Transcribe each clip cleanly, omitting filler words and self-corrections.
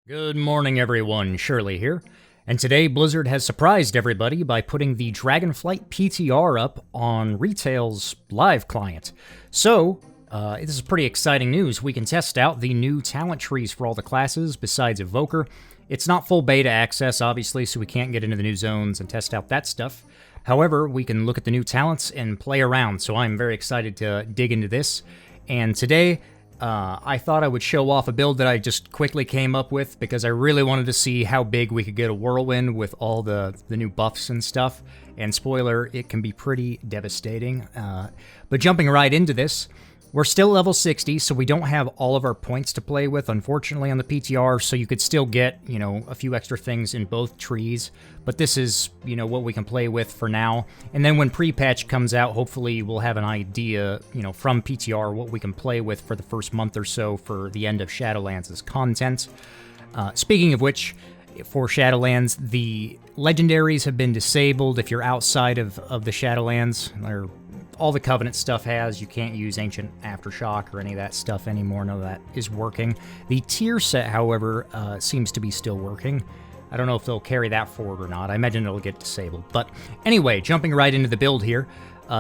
Good morning everyone, Shirley here, and today Blizzard has surprised everybody by putting the DragonFlight PTR up on Retail's live client. So, this is pretty exciting news. We can test out the new talent trees for all the classes besides Evoker. It's not full beta access, obviously, so we can't get into the new zones and test out that stuff. However, we can look at the new talents and play around, so I'm very excited to dig into this. And today, I thought I would show off a build that I just quickly came up with because I really wanted to see how big we could get a whirlwind with all the new buffs and stuff. And spoiler, it can be pretty devastating. But jumping right into this, we're still level 60, so we don't have all of our points to play with, unfortunately, on the PTR, so you could still get, you know, a few extra things in both trees. But this is, you know, what we can play with for now. And then when pre-patch comes out, hopefully we'll have an idea, you know, from PTR what we can play with for the first month or so for the end of Shadowlands' content. Speaking of which, for Shadowlands, the legendaries have been disabled if you're outside of the Shadowlands. All the Covenant stuff has. You can't use Ancient Aftershock or any of that stuff anymore. None of that is working. The tier set, however, seems to be still working. I don't know if they'll carry that forward or not. I imagine it'll get disabled. But anyway, jumping right into the build here,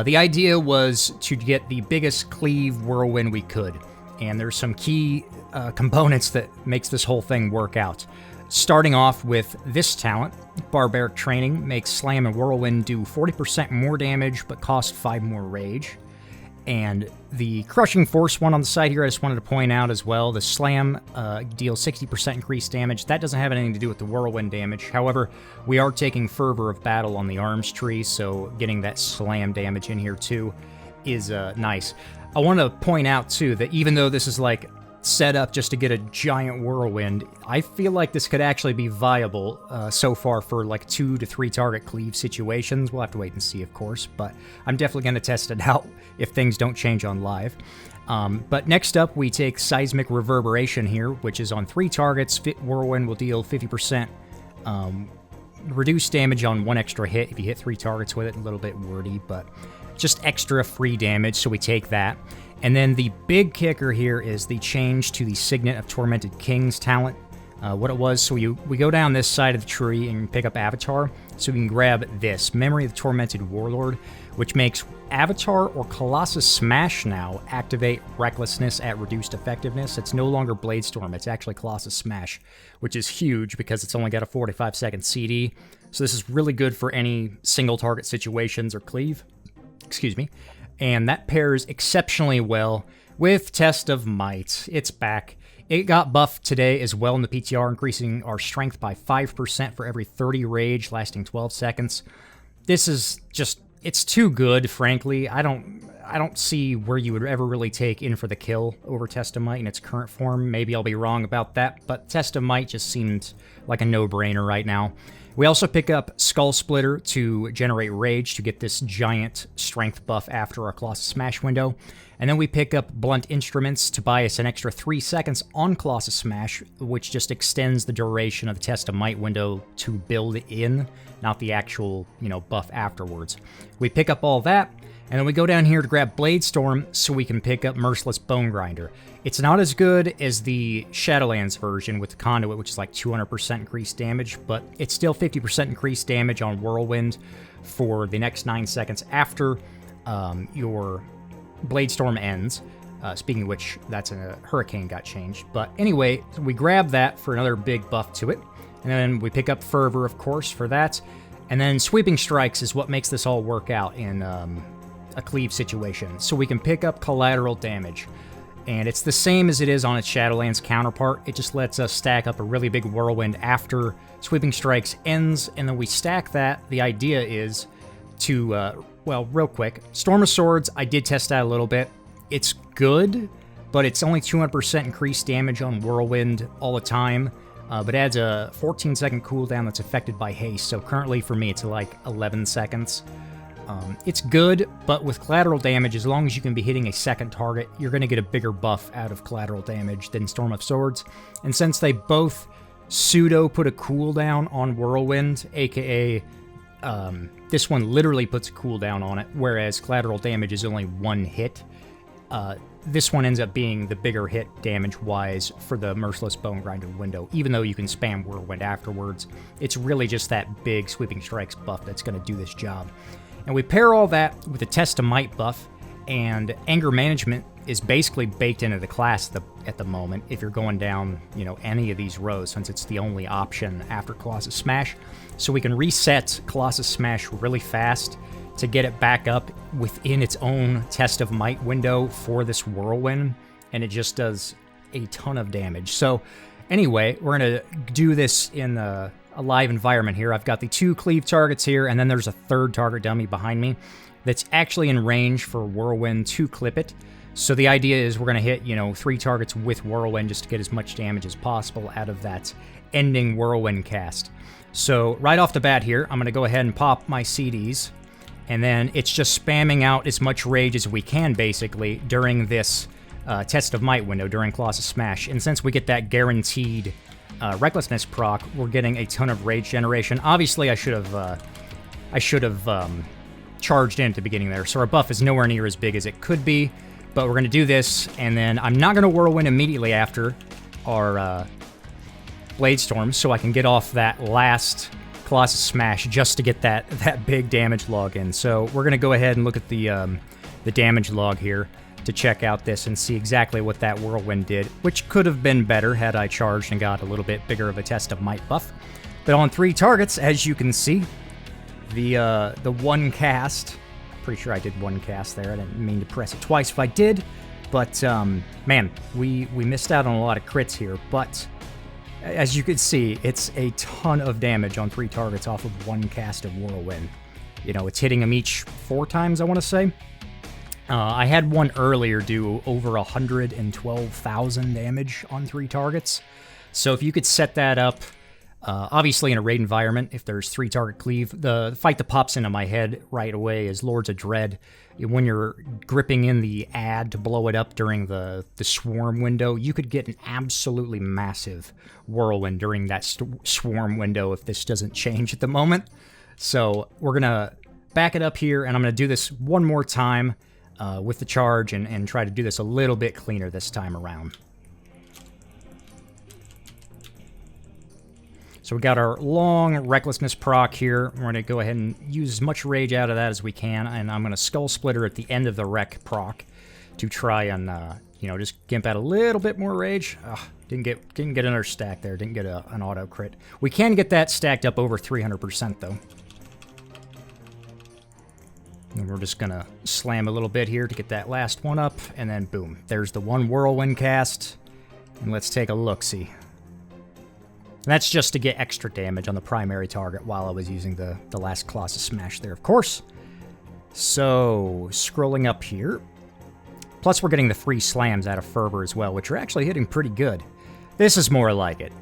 the idea was to get the biggest cleave whirlwind we could. And there's some key components that makes this whole thing work out. Starting off with this talent, Barbaric Training makes Slam and Whirlwind do 40% more damage, but cost 5 more rage. And the Crushing Force one on the side here, I just wanted to point out as well, the Slam deals 60% increased damage. That doesn't have anything to do with the Whirlwind damage. However, we are taking Fervor of Battle on the arms tree, so getting that Slam damage in here too is nice. I want to point out too that even though this is like set up just to get a giant whirlwind, I feel like this could actually be viable so far for like 2 to 3 target cleave situations. We'll have to wait and see, of course, but I'm definitely going to test it out if things don't change on live. But next up, we take Seismic Reverberation here, which is on 3 targets. Whirlwind will deal 50% reduced damage on 1 extra hit if you hit 3 targets with it. A little bit wordy, but just extra free damage, so we take that. And then the big kicker here is the change to the Signet of Tormented Kings talent. What it was, so we go down this side of the tree and pick up Avatar, so we can grab this, Memory of the Tormented Warlord, which makes Avatar or Colossus Smash now activate Recklessness at reduced effectiveness. It's no longer Bladestorm, it's actually Colossus Smash, which is huge because it's only got a 45-second CD. So this is really good for any single target situations or cleave. Excuse me. And that pairs exceptionally well with Test of Might. It's back. It got buffed today as well in the PTR, increasing our strength by 5% for every 30 rage, lasting 12 seconds. This is just, it's too good, frankly. I don't see where you would ever really take In for the Kill over Test of Might in its current form. Maybe I'll be wrong about that, but Test of Might just seemed like a no-brainer right now. We also pick up Skull Splitter to generate rage to get this giant strength buff after our Colossus Smash window. And then we pick up Blunt Instruments to buy us an extra 3 seconds on Colossus Smash, which just extends the duration of the Test of Might window to build in, not the actual, you know, buff afterwards. We pick up all that, and then we go down here to grab Bladestorm so we can pick up Merciless Bone Grinder. It's not as good as the Shadowlands version with the Conduit, which is like 200% increased damage, but it's still 50% increased damage on Whirlwind for the next 9 seconds after your Bladestorm ends. Speaking of which, that's a Hurricane got changed. But anyway, we grab that for another big buff to it. And then we pick up Fervor, of course, for that. And then Sweeping Strikes is what makes this all work out in a cleave situation. So we can pick up Collateral Damage. And it's the same as it is on its Shadowlands counterpart. It just lets us stack up a really big whirlwind after Sweeping Strikes ends, and then we stack that. The idea is to, well, real quick, Storm of Swords, I did test that a little bit. It's good, but it's only 200% increased damage on Whirlwind all the time, but adds a 14-second cooldown that's affected by haste. So currently for me, it's like 11 seconds. It's good, but with collateral damage, as long as you can be hitting a second target, you're going to get a bigger buff out of collateral damage than Storm of Swords. And since they both pseudo put a cooldown on Whirlwind, aka this one literally puts a cooldown on it, whereas collateral damage is only 1 hit, this one ends up being the bigger hit damage-wise for the Merciless Bone Grinder window. Even though you can spam Whirlwind afterwards, it's really just that big Sweeping Strikes buff that's going to do this job. And we pair all that with the Test of Might buff, and Anger Management is basically baked into the class at the moment if you're going down, you know, any of these rows, since it's the only option after Colossus Smash. So we can reset Colossus Smash really fast to get it back up within its own Test of Might window for this Whirlwind, and it just does a ton of damage. So anyway, we're going to do this in a live environment here. I've got the 2 cleave targets here, and then there's a 3rd target dummy behind me that's actually in range for Whirlwind to clip it. So the idea is we're going to hit, you know, 3 targets with Whirlwind just to get as much damage as possible out of that ending Whirlwind cast. So right off the bat here, I'm going to go ahead and pop my CDs, and then it's just spamming out as much rage as we can, basically, during this Test of Might window, during Colossus Smash. And since we get that guaranteed Recklessness proc, we're getting a ton of rage generation. Obviously, I should have charged in at the beginning there, so our buff is nowhere near as big as it could be. But we're going to do this, and then I'm not going to Whirlwind immediately after our Bladestorm, so I can get off that last Colossus Smash just to get that big damage log in. So we're going to go ahead and look at the damage log here to check out this and see exactly what that Whirlwind did, which could have been better had I charged and got a little bit bigger of a Test of Might buff. But on 3 targets, as you can see, the 1 cast, pretty sure I did 1 cast there. I didn't mean to press it twice if I did, but man, we missed out on a lot of crits here. But as you can see, it's a ton of damage on 3 targets off of 1 cast of Whirlwind. You know, it's hitting them each 4 times, I want to say. I had one earlier do over 112,000 damage on 3 targets. So if you could set that up, obviously in a raid environment, if there's 3 target cleave, the fight that pops into my head right away is Lords of Dread. When you're gripping in the ad to blow it up during the swarm window, you could get an absolutely massive Whirlwind during that swarm window if this doesn't change at the moment. So we're going to back it up here, and I'm going to do this one more time with the charge and try to do this a little bit cleaner this time around. So we got our long Recklessness proc here. We're going to go ahead and use as much rage out of that as we can, and I'm going to Skull Splitter at the end of the Rec proc to try and, you know, just gimp out a little bit more rage. Didn't get another stack there. Didn't get an auto crit. We can get that stacked up over 300% though. And we're just going to slam a little bit here to get that last one up, and then boom. There's the 1 Whirlwind cast, and let's take a look-see. And that's just to get extra damage on the primary target while I was using the last Colossus Smash there, of course. So, scrolling up here. Plus, we're getting the free slams out of Fervor as well, which are actually hitting pretty good. This is more like it.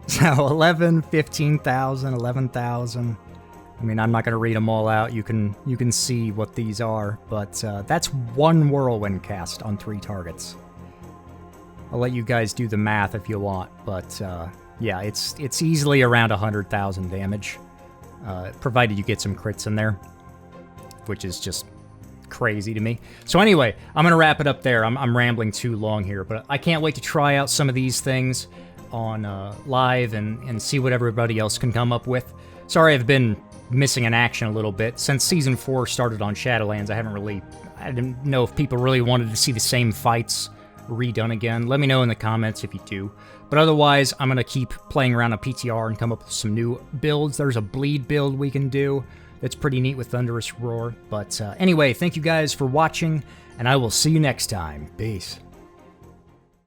So, 11, 15,000, 11,000. I mean, I'm not going to read them all out. You can see what these are, but that's 1 Whirlwind cast on 3 targets. I'll let you guys do the math if you want, but yeah, it's easily around 100,000 damage, provided you get some crits in there, which is just crazy to me. So anyway, I'm going to wrap it up there. I'm rambling too long here, but I can't wait to try out some of these things on live and see what everybody else can come up with. Sorry I've been missing in action a little bit. Since Season 4 started on Shadowlands, I didn't know if people really wanted to see the same fights redone again. Let me know in the comments if you do. But otherwise, I'm going to keep playing around on PTR and come up with some new builds. There's a bleed build we can do that's pretty neat with Thunderous Roar. But anyway, thank you guys for watching, and I will see you next time. Peace.